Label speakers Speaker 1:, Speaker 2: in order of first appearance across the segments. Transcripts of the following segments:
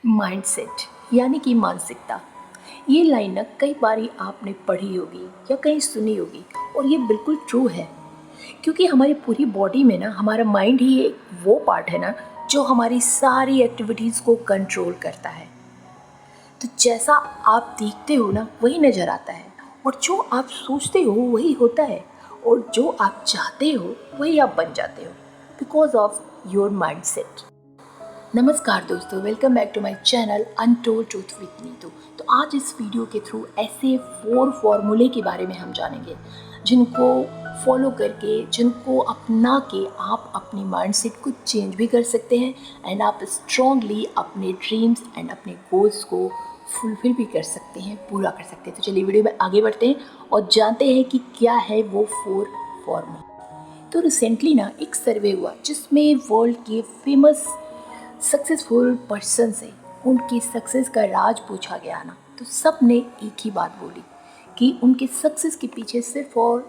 Speaker 1: Mindset यानी कि मानसिकता। ये लाइन ना कई बारी आपने पढ़ी होगी या कहीं सुनी होगी और ये बिल्कुल ट्रू है, क्योंकि हमारी पूरी बॉडी में ना हमारा माइंड ही एक वो पार्ट है ना जो हमारी सारी एक्टिविटीज़ को कंट्रोल करता है। तो जैसा आप देखते हो ना वही नज़र आता है, और जो आप सोचते हो वही होता है, और जो आप चाहते हो वही आप बन जाते हो बिकॉज ऑफ योर माइंडसेट। नमस्कार दोस्तों, welcome back to my channel untold truth with Neetu. तो आज इस वीडियो के थ्रू ऐसे 4 फॉर्मूले के बारे में हम जानेंगे जिनको फॉलो करके, जिनको अपना के आप अपनी माइंडसेट को चेंज भी कर सकते हैं एंड आप स्ट्रांगली अपने ड्रीम्स एंड अपने गोल्स को फुलफिल भी कर सकते हैं, पूरा कर सकते हैं। तो चलिए वीडियो में आगे बढ़ते हैं और जानते हैं कि क्या है वो 4 फॉर्मूले। तो रिसेंटली ना एक सर्वे हुआ जिसमें वर्ल्ड के फेमस सक्सेसफुल पर्सन से उनकी सक्सेस का राज पूछा गया ना, तो सब ने एक ही बात बोली कि उनके सक्सेस के पीछे सिर्फ और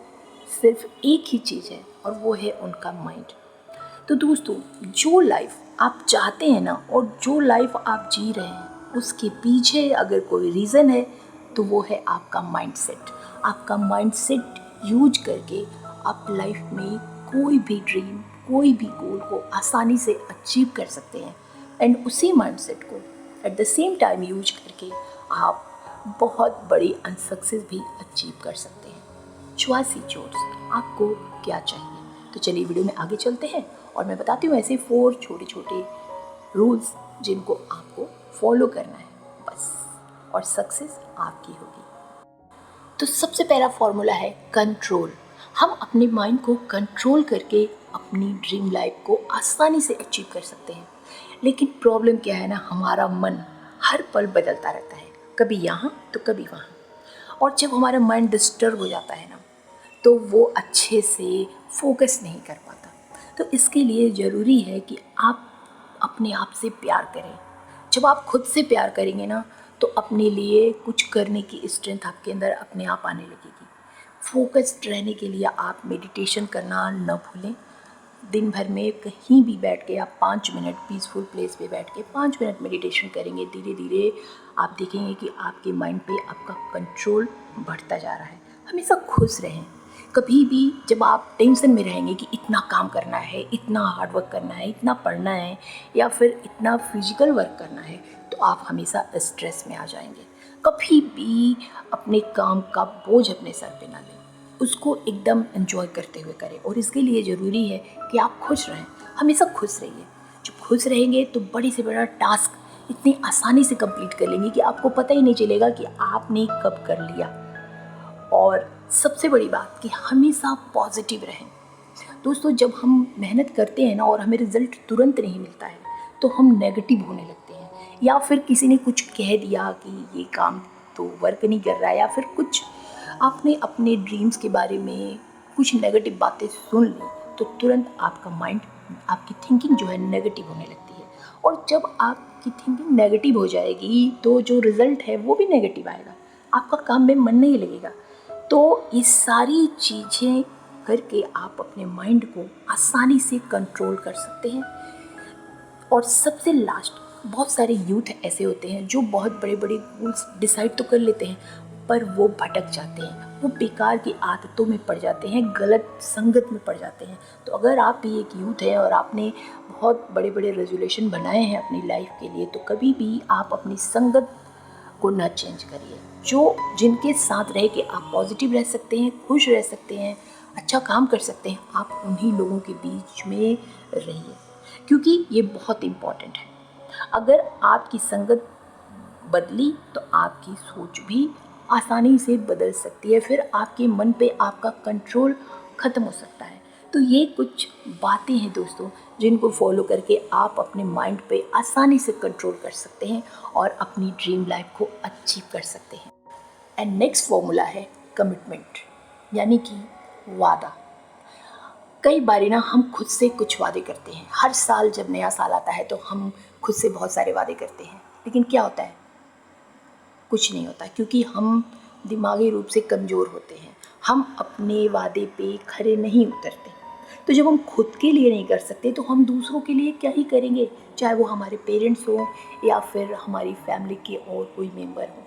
Speaker 1: सिर्फ एक ही चीज़ है, और वो है उनका माइंड। तो दोस्तों, जो लाइफ आप चाहते हैं ना और जो लाइफ आप जी रहे हैं उसके पीछे अगर कोई रीज़न है तो वो है आपका माइंडसेट। आपका माइंडसेट यूज करके आप लाइफ में कोई भी ड्रीम, कोई भी गोल को आसानी से अचीव कर सकते हैं एंड उसी माइंडसेट को at the same time use करके आप बहुत बड़ी अनसक्सेस भी अचीव कर सकते हैं। चॉइस ही चोर्स, आपको क्या चाहिए। तो चलिए वीडियो में आगे चलते हैं और मैं बताती हूँ ऐसे 4 छोटे छोटे रूल्स जिनको आपको फॉलो करना है बस, और सक्सेस आपकी होगी। तो सबसे पहला फॉर्मूला है कंट्रोल। हम अपने माइंड को कंट्रोल करके अपनी ड्रीम लाइफ को आसानी से अचीव कर सकते हैं। लेकिन प्रॉब्लम क्या है ना, हमारा मन हर पल बदलता रहता है, कभी यहाँ तो कभी वहाँ। और जब हमारा माइंड डिस्टर्ब हो जाता है ना, तो वो अच्छे से फोकस नहीं कर पाता। तो इसके लिए ज़रूरी है कि आप अपने आप से प्यार करें। जब आप खुद से प्यार करेंगे ना, तो अपने लिए कुछ करने की स्ट्रेंथ आपके अंदर अपने आप आने लगेगी। फोकस्ड रहने के लिए आप मेडिटेशन करना न भूलें। दिन भर में कहीं भी बैठ के आप 5 मिनट पीसफुल प्लेस पे बैठ के 5 मिनट मेडिटेशन करेंगे, धीरे धीरे आप देखेंगे कि आपके माइंड पे आपका कंट्रोल बढ़ता जा रहा है। हमेशा खुश रहें। कभी भी जब आप टेंशन में रहेंगे कि इतना काम करना है, इतना हार्ड वर्क करना है, इतना पढ़ना है या फिर इतना फिजिकल वर्क करना है, तो आप हमेशा स्ट्रेस में आ जाएंगे। कभी भी अपने काम का बोझ अपने सर पे ना लें, उसको एकदम एंजॉय करते हुए करें। और इसके लिए ज़रूरी है कि आप खुश रहें, हमेशा खुश रहिए। जब खुश रहेंगे तो बड़े से बड़ा टास्क इतनी आसानी से कंप्लीट कर लेंगे कि आपको पता ही नहीं चलेगा कि आपने कब कर लिया। और सबसे बड़ी बात कि हमेशा पॉजिटिव रहें। दोस्तों, जब हम मेहनत करते हैं ना और हमें रिजल्ट तुरंत नहीं मिलता है तो हम नेगेटिव होने लगते हैं, या फिर किसी ने कुछ कह दिया कि ये काम तो वर्क नहीं कर रहा है, या फिर कुछ आपने अपने ड्रीम्स के बारे में कुछ नेगेटिव बातें सुन ली, तो तुरंत आपका माइंड, आपकी थिंकिंग जो है नेगेटिव होने लगती है। और जब आपकी थिंकिंग नेगेटिव हो जाएगी तो जो रिज़ल्ट है वो भी नेगेटिव आएगा, आपका काम में मन नहीं लगेगा। तो ये सारी चीज़ें करके आप अपने माइंड को आसानी से कंट्रोल कर सकते हैं। और सबसे लास्ट, बहुत सारे यूथ ऐसे होते हैं जो बहुत बड़े बड़े गोल्स डिसाइड तो कर लेते हैं पर वो भटक जाते हैं, वो बेकार की आदतों में पड़ जाते हैं, गलत संगत में पड़ जाते हैं। तो अगर आप भी एक यूथ है और आपने बहुत बड़े बड़े रेजोल्यूशन बनाए हैं अपनी लाइफ के लिए, तो कभी भी आप अपनी संगत को ना चेंज करिए। जो जिनके साथ रह के आप पॉजिटिव रह सकते हैं, खुश रह सकते हैं, अच्छा काम कर सकते हैं, आप उन्हीं लोगों के बीच में रहिए, क्योंकि ये बहुत इम्पॉर्टेंट है। अगर आपकी संगत बदली तो आपकी सोच भी आसानी से बदल सकती है, फिर आपके मन पे आपका कंट्रोल ख़त्म हो सकता है। तो ये कुछ बातें हैं दोस्तों जिनको फॉलो करके आप अपने माइंड पे आसानी से कंट्रोल कर सकते हैं और अपनी ड्रीम लाइफ को अचीव कर सकते हैं। एंड नेक्स्ट फॉर्मूला है कमिटमेंट, यानी कि वादा। कई बारी ना हम खुद से कुछ वादे करते हैं। हर साल जब नया साल आता है तो हम खुद से बहुत सारे वादे करते हैं, लेकिन क्या होता है? कुछ नहीं होता, क्योंकि हम दिमागी रूप से कमज़ोर होते हैं। हम अपने वादे पे खरे नहीं उतरते। तो जब हम खुद के लिए नहीं कर सकते तो हम दूसरों के लिए क्या ही करेंगे, चाहे वो हमारे पेरेंट्स हों या फिर हमारी फैमिली के और कोई मेंबर हो।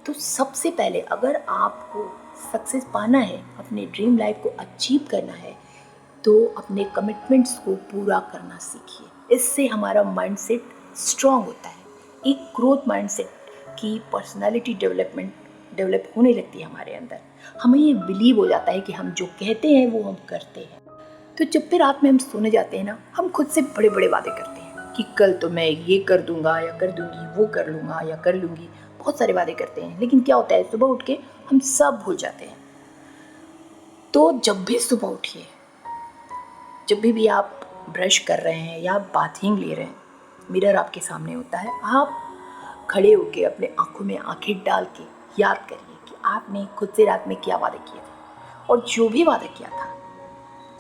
Speaker 1: तो सबसे पहले अगर आपको सक्सेस पाना है, अपने ड्रीम लाइफ को अचीव करना है, तो अपने कमिटमेंट्स को पूरा करना सीखिए। इससे हमारा माइंडसेट स्ट्रांग होता है। एक ग्रोथ माइंडसेट की पर्सनालिटी डेवलप होने लगती है हमारे अंदर। हमें ये बिलीव हो जाता है कि हम जो कहते हैं वो हम करते हैं। तो जब भी रात में हम सोने जाते हैं ना, हम खुद से बड़े बड़े वादे करते हैं कि कल तो मैं ये कर दूंगा या कर दूंगी, वो कर लूँगा या कर लूँगी। बहुत सारे वादे करते हैं, लेकिन क्या होता है, सुबह उठ के हम सब भूल जाते हैं। तो जब भी सुबह उठिए, जब भी आप ब्रश कर रहे हैं या बाथिंग ले रहे हैं, मिरर आपके सामने होता है, आप खड़े होकर अपने आंखों में आंखें डाल के याद करिए कि आपने खुद से रात में क्या वादे किए थे, और जो भी वादा किया था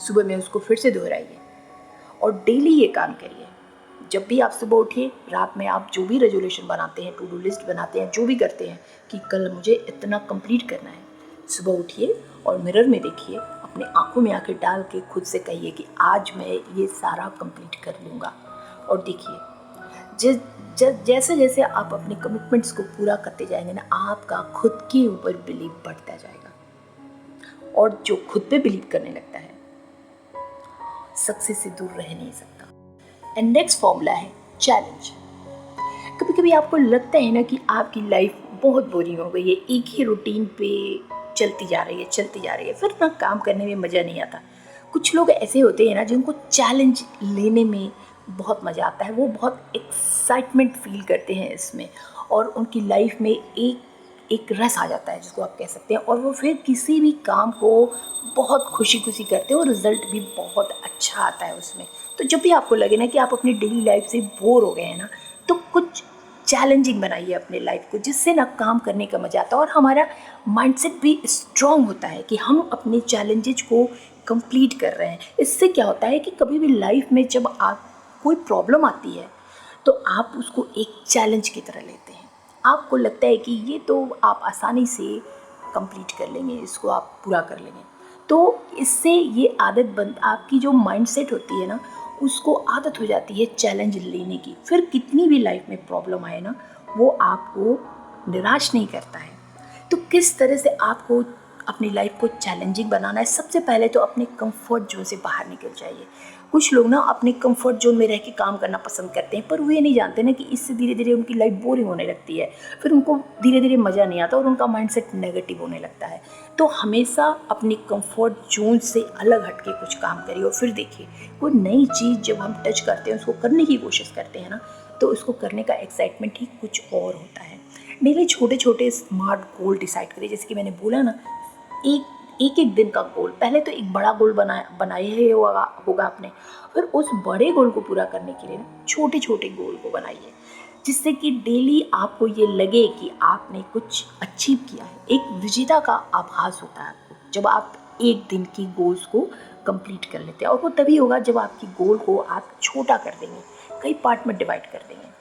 Speaker 1: सुबह में उसको फिर से दोहराइए और डेली ये काम करिए। जब भी आप सुबह उठिए, रात में आप जो भी रेजोल्यूशन बनाते हैं, टू डू लिस्ट बनाते हैं, जो भी करते हैं कि कल मुझे इतना कंप्लीट करना है, सुबह उठिए और मिरर में देखिए, अपने आंखों में आंखें डाल के खुद से कहिए कि आज मैं ये सारा कंप्लीट कर लूँगा। और देखिए, जैसे जैसे आप अपने कमिटमेंट्स को पूरा करते जाएंगे ना, आपका खुद के ऊपर बिलीव बढ़ता जाएगा। और जो खुद पे बिलीव करने लगता है, सक्सेस से दूर रह नहीं सकता। एंड नेक्स्ट फॉर्मूला है चैलेंज। कभी कभी आपको लगता है ना कि आपकी लाइफ बहुत बोरिंग हो गई है, एक ही रूटीन पे चलती जा रही है, फिर ना काम करने में मज़ा नहीं आता। कुछ लोग ऐसे होते हैं ना जिनको चैलेंज लेने में बहुत मज़ा आता है, वो बहुत एक्साइटमेंट फील करते हैं इसमें, और उनकी लाइफ में एक रस आ जाता है जिसको आप कह सकते हैं, और वो फिर किसी भी काम को बहुत खुशी खुशी करते हैं और रिजल्ट भी बहुत अच्छा आता है उसमें। तो जब भी आपको लगे ना कि आप अपनी डेली लाइफ से बोर हो गए हैं ना, तो कुछ चैलेंजिंग बनाइए अपने लाइफ को, जिससे ना काम करने का मज़ा आता है और हमारा माइंडसेट भी स्ट्रांग होता है कि हम अपने चैलेंजेस को कंप्लीट कर रहे हैं। इससे क्या होता है कि कभी भी लाइफ में जब आप कोई प्रॉब्लम आती है तो आप उसको एक चैलेंज की तरह लेते हैं। आपको लगता है कि ये तो आप आसानी से कंप्लीट कर लेंगे, इसको आप पूरा कर लेंगे। तो इससे ये आदत आपकी जो माइंडसेट होती है ना, उसको आदत हो जाती है चैलेंज लेने की। फिर कितनी भी लाइफ में प्रॉब्लम आए ना, वो आपको निराश नहीं करता है। तो किस तरह से आपको अपनी लाइफ को चैलेंजिंग बनाना है? सबसे पहले तो अपने कंफर्ट जोन से बाहर निकल जाइए। कुछ लोग ना अपने कंफर्ट जोन में रह के काम करना पसंद करते हैं, पर वो ये नहीं जानते ना कि इससे धीरे धीरे उनकी लाइफ बोरिंग होने लगती है, फिर उनको धीरे धीरे मज़ा नहीं आता और उनका माइंडसेट नेगेटिव होने लगता है। तो हमेशा अपनी कंफर्ट जोन से अलग हट के कुछ काम करिए, और फिर देखिए, कोई नई चीज़ जब हम टच करते हैं, उसको करने की कोशिश करते हैं ना, तो उसको करने का एक्साइटमेंट ही कुछ और होता है। डेली छोटे छोटे स्मार्ट गोल डिसाइड करिए। जैसे कि मैंने बोला ना, एक दिन का गोल। पहले तो एक बड़ा गोल बनाए ही होगा आपने, फिर उस बड़े गोल को पूरा करने के लिए छोटे छोटे गोल को बनाइए, जिससे कि डेली आपको ये लगे कि आपने कुछ अचीव किया है। एक विजेता का आभास होता है आपको जब आप एक दिन की गोल्स को कंप्लीट कर लेते हैं, और वो तभी होगा जब आपकी गोल को आप छोटा कर देंगे, कई पार्ट में डिवाइड कर देंगे।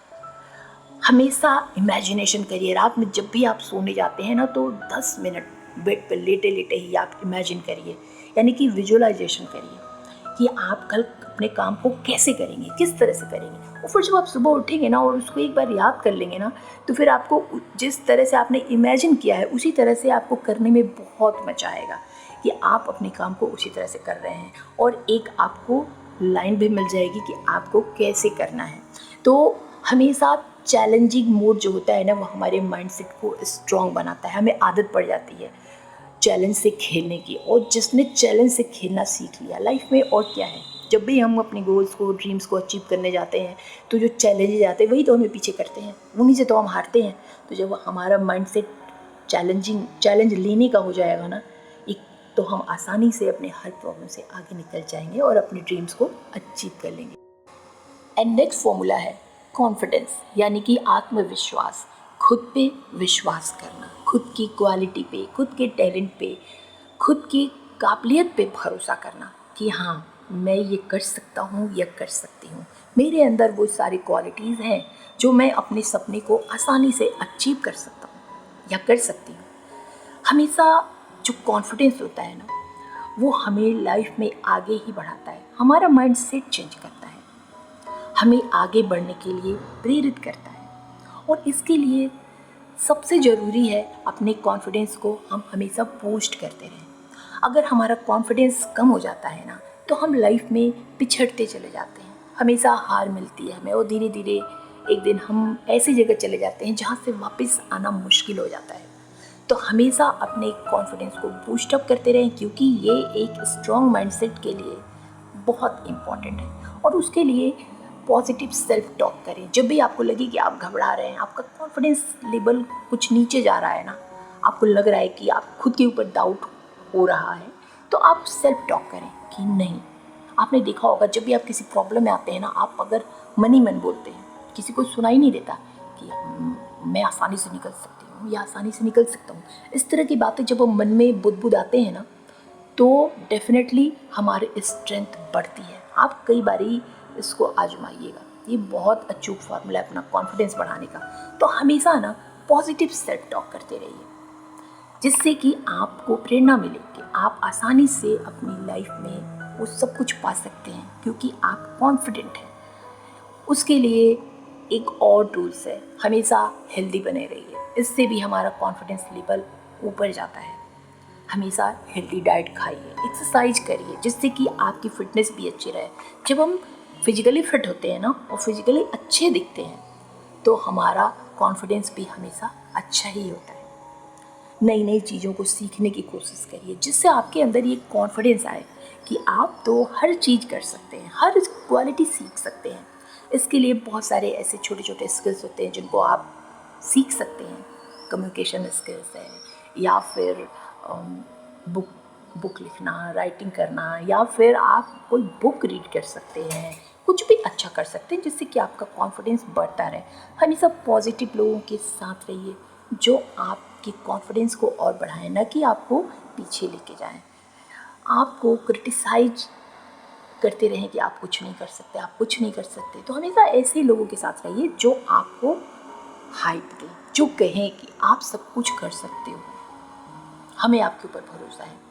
Speaker 1: हमेशा इमेजिनेशन करिए। रात में जब भी आप सोने जाते हैं ना, तो 10 मिनट बेड पर लेटे लेटे ही आप इमेजिन करिए, यानी कि विजुअलाइजेशन करिए कि आप कल अपने काम को कैसे करेंगे, किस तरह से करेंगे। और फिर जब आप सुबह उठेंगे ना और उसको एक बार याद कर लेंगे ना, तो फिर आपको जिस तरह से आपने इमेजिन किया है उसी तरह से आपको करने में बहुत मजा आएगा कि आप अपने काम को उसी तरह से कर रहे हैं, और एक आपको लाइन भी मिल जाएगी कि आपको कैसे करना है। तो हमेशा चैलेंजिंग मोड जो होता है ना, वो हमारे माइंडसेट को स्ट्रॉन्ग बनाता है, हमें आदत पड़ जाती है चैलेंज से खेलने की। और जिसने चैलेंज से खेलना सीख लिया लाइफ में, और क्या है, जब भी हम अपने गोल्स को, ड्रीम्स को अचीव करने जाते हैं, तो जो चैलेंजेस आते हैं वही तो हमें पीछे करते हैं, उन्हीं से तो हम हारते हैं। तो जब हमारा माइंडसेट चैलेंज लेने का हो जाएगा ना, एक तो हम आसानी से अपने हर प्रॉब्लम से आगे निकल जाएंगे और अपने ड्रीम्स को अचीव कर लेंगे। एंड नेक्स्ट फॉर्मूला है कॉन्फिडेंस, यानी कि आत्मविश्वास। खुद पे विश्वास करना, खुद की क्वालिटी पे, खुद के टैलेंट पे, खुद की काबिलियत पे भरोसा करना कि हाँ, मैं ये कर सकता हूँ या कर सकती हूँ। मेरे अंदर वो सारी क्वालिटीज़ हैं जो मैं अपने सपने को आसानी से अचीव कर सकता हूँ या कर सकती हूँ। हमेशा जो कॉन्फिडेंस होता है ना, वो हमें लाइफ में आगे ही बढ़ाता है, हमारा माइंड सेट चेंज करता है, हमें आगे बढ़ने के लिए प्रेरित करता है। और इसके लिए सबसे ज़रूरी है अपने कॉन्फिडेंस को हम हमेशा बूस्ट करते रहें। अगर हमारा कॉन्फिडेंस कम हो जाता है ना, तो हम लाइफ में पिछड़ते चले जाते हैं, हमेशा हार मिलती है हमें, और धीरे धीरे एक दिन हम ऐसी जगह चले जाते हैं जहाँ से वापस आना मुश्किल हो जाता है। तो हमेशा अपने कॉन्फिडेंस को बूस्ट अप करते रहें, क्योंकि ये एक स्ट्रॉन्ग माइंडसेट के लिए बहुत इम्पॉर्टेंट है। और उसके लिए पॉजिटिव सेल्फ टॉक करें। जब भी आपको लगे कि आप घबरा रहे हैं, आपका कॉन्फिडेंस लेवल कुछ नीचे जा रहा है ना, आपको लग रहा है कि आप खुद के ऊपर डाउट हो रहा है, तो आप सेल्फ टॉक करें कि नहीं। आपने देखा होगा जब भी आप किसी प्रॉब्लम में आते हैं ना, आप अगर मन ही मन बोलते हैं, किसी को सुनाई नहीं देता कि मैं आसानी से निकल सकती हूँ या आसानी से निकल सकता हूँ, इस तरह की बातें जब हम मन में बुदबुद आते हैं ना, तो डेफिनेटली हमारी स्ट्रेंथ बढ़ती है। आप कई बारी इसको आजमाइएगा, ये बहुत अचूक फार्मूला है अपना कॉन्फिडेंस बढ़ाने का। तो हमेशा ना पॉजिटिव सेल्फ टॉक करते रहिए, जिससे कि आपको प्रेरणा मिले कि आप आसानी से अपनी लाइफ में वो सब कुछ पा सकते हैं, क्योंकि आप कॉन्फिडेंट हैं। उसके लिए एक और टूल्स है, हमेशा हेल्दी बने रहिए, इससे भी हमारा कॉन्फिडेंस लेवल ऊपर जाता है। हमेशा हेल्दी डाइट खाइए, एक्सरसाइज करिए, जिससे कि आपकी फिटनेस भी अच्छी रहे। जब हम फिजिकली फिट होते हैं ना और फिजिकली अच्छे दिखते हैं, तो हमारा कॉन्फिडेंस भी हमेशा अच्छा ही होता है। नई नई चीज़ों को सीखने की कोशिश करिए, जिससे आपके अंदर ये कॉन्फिडेंस आए कि आप तो हर चीज़ कर सकते हैं, हर क्वालिटी सीख सकते हैं। इसके लिए बहुत सारे ऐसे छोटे छोटे स्किल्स होते हैं जिनको आप सीख सकते हैं। कम्युनिकेशन स्किल्स है, या फिर बुक लिखना, राइटिंग करना, या फिर आप कोई बुक रीड कर सकते हैं, कुछ भी अच्छा कर सकते हैं जिससे कि आपका कॉन्फिडेंस बढ़ता रहे। हमेशा पॉजिटिव लोगों के साथ रहिए जो आपके कॉन्फिडेंस को और बढ़ाएं, ना कि आपको पीछे लेके जाएं, आपको क्रिटिसाइज करते रहें कि आप कुछ नहीं कर सकते, आप कुछ नहीं कर सकते। तो हमेशा ऐसे लोगों के साथ रहिए जो आपको हाइप दें, जो कहें कि आप सब कुछ कर सकते हो, हमें आपके ऊपर भरोसा है।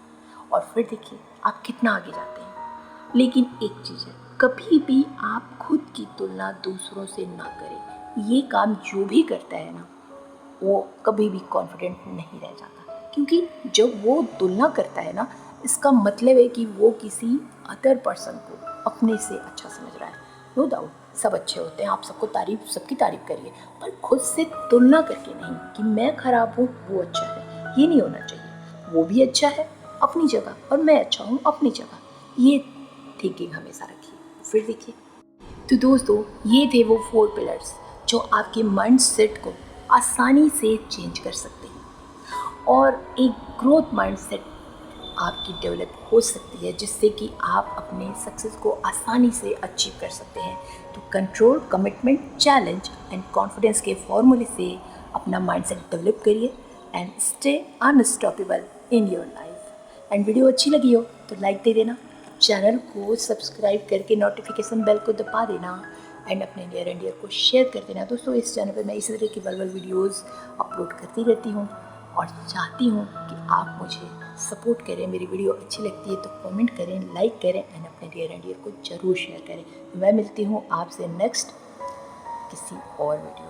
Speaker 1: और फिर देखिए आप कितना आगे जाते हैं। लेकिन एक चीज़ है, कभी भी आप खुद की तुलना दूसरों से ना करें। ये काम जो भी करता है ना, वो कभी भी कॉन्फिडेंट नहीं रह जाता, क्योंकि जब वो तुलना करता है ना, इसका मतलब है कि वो किसी अदर पर्सन को अपने से अच्छा समझ रहा है। नो डाउट सब अच्छे होते हैं, आप सबकी तारीफ करिए, पर खुद से तुलना करके नहीं कि मैं खराब हूँ वो अच्छा है, ये नहीं होना चाहिए। वो भी अच्छा है अपनी जगह और मैं अच्छा हूँ अपनी जगह, ये थिंकिंग हमेशा रखिए। फिर देखिए, तो दोस्तों ये थे वो 4 पिलर्स जो आपके माइंड सेट को आसानी से चेंज कर सकते हैं, और एक ग्रोथ माइंडसेट आपकी डेवलप हो सकती है, जिससे कि आप अपने सक्सेस को आसानी से अचीव कर सकते हैं। तो control, commitment, challenge and confidence के फॉर्मूले से अपना माइंडसेट डेवलप करिए and stay unstoppable in your life. And video अच्छी लगी हो तो लाइक दे देना, चैनल को सब्सक्राइब करके नोटिफिकेशन बेल को दबा देना, एंड अपने नियर एंड डियर को शेयर कर देना। दोस्तों इस चैनल पर मैं इसी तरह की वल वीडियोज़ अपलोड करती रहती हूँ, और चाहती हूँ कि आप मुझे सपोर्ट करें। मेरी वीडियो अच्छी लगती है तो कमेंट करें, लाइक करें, एंड अपने डियर एंड डियर को ज़रूर शेयर करें। मैं मिलती हूँ आपसे नेक्स्ट किसी और वीडियो